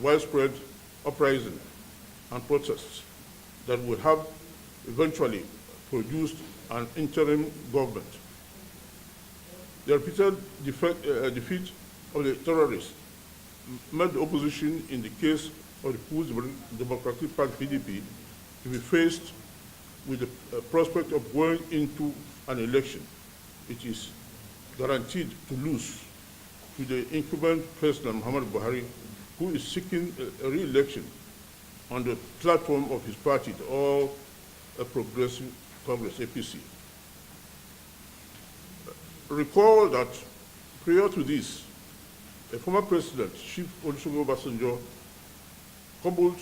widespread uprising and protests that would have eventually produced an interim government. The repeated defeat of the terrorists made the opposition in the case of the People's Democratic Party (PDP) to be faced with the prospect of going into an election which is guaranteed to lose to the incumbent President Muhammadu Buhari, who is seeking a re-election on the platform of his party, the All Progressive Congress, APC. Recall that prior to this, the former president, Chief Olusegun Obasanjo, cobbled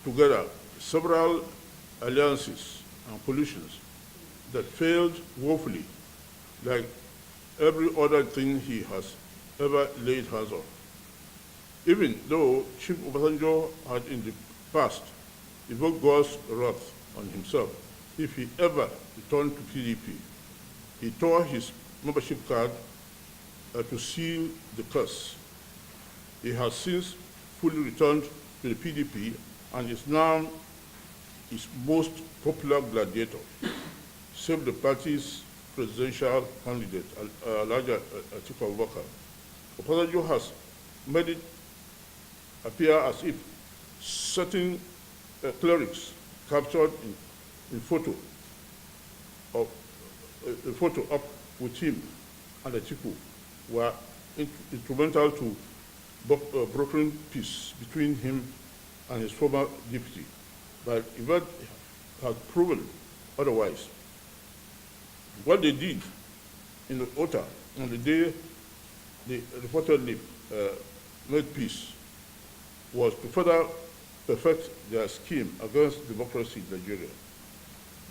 together several alliances and coalitions that failed woefully, like every other thing he has ever laid hands on. Even though Chief Obasanjo had in the past evoked God's wrath on himself if he ever returned to PDP, he tore his membership card to seal the curse. He has since fully returned to the PDP and is now its most popular gladiator, save the party's presidential candidate, Alhaji Atiku Abubakar. Obasanjo has made it appear as if certain clerics captured in photo up with him and Atiku were instrumental to brokering peace between him and his former deputy, but event has proven otherwise. What they did in the Ota on the day they reportedly made peace was to further perfect their scheme against democracy in Nigeria.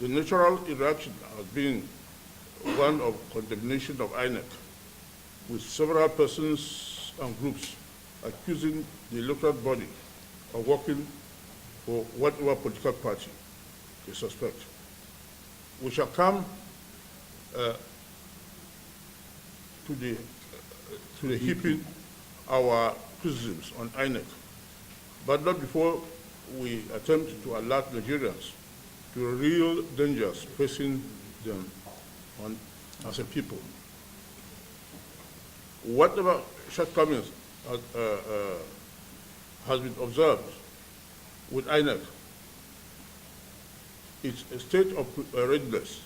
The natural reaction has been one of condemnation of INEC, with several persons and groups accusing the electoral body of working for whatever political party they suspect. We shall come to the heaping our criticisms on INEC, but not before we attempt to alert Nigerians to the real dangers facing them as a people. Whatever shortcomings has been observed with INEC, its state of readiness,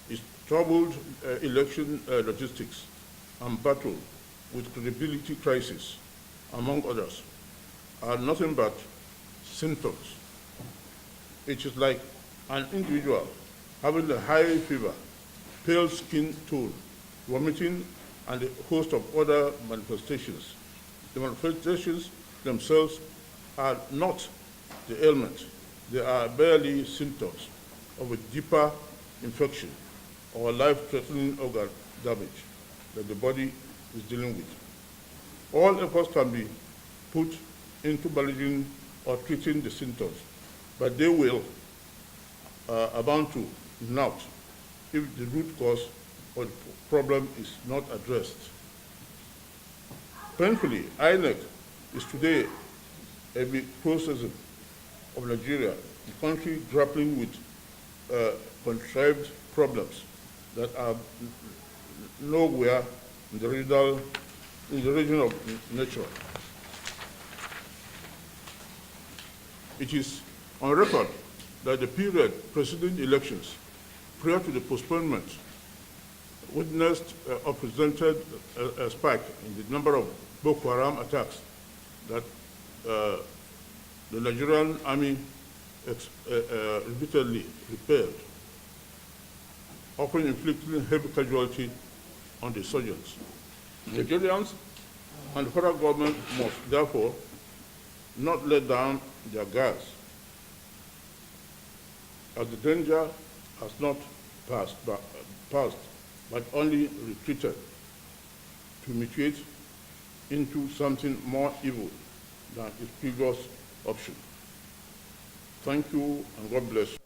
its troubled election logistics, and battle with credibility crisis, among others, are nothing but symptoms. It is like an individual having a high fever, pale skin tone, vomiting, and a host of other manifestations. The manifestations themselves are not the ailment. They are barely symptoms of a deeper infection or life-threatening organ damage that the body is dealing with. All efforts can be put into managing or treating the symptoms, but they will amount to naught if the root cause of the problem is not addressed. Painfully, INEC is today a microcosm of Nigeria, a country grappling with contrived problems that are nowhere in the region of nature. It is on record that the period preceding elections, prior to the postponement, witnessed or presented a spike in the number of Boko Haram attacks that the Nigerian army repeatedly repelled, often inflicting heavy casualty on the insurgents. Nigerians and the federal government must therefore not let down their guards, as the danger has not passed, but only retreated to mutate into something more evil than its previous option. Thank you, and God bless you.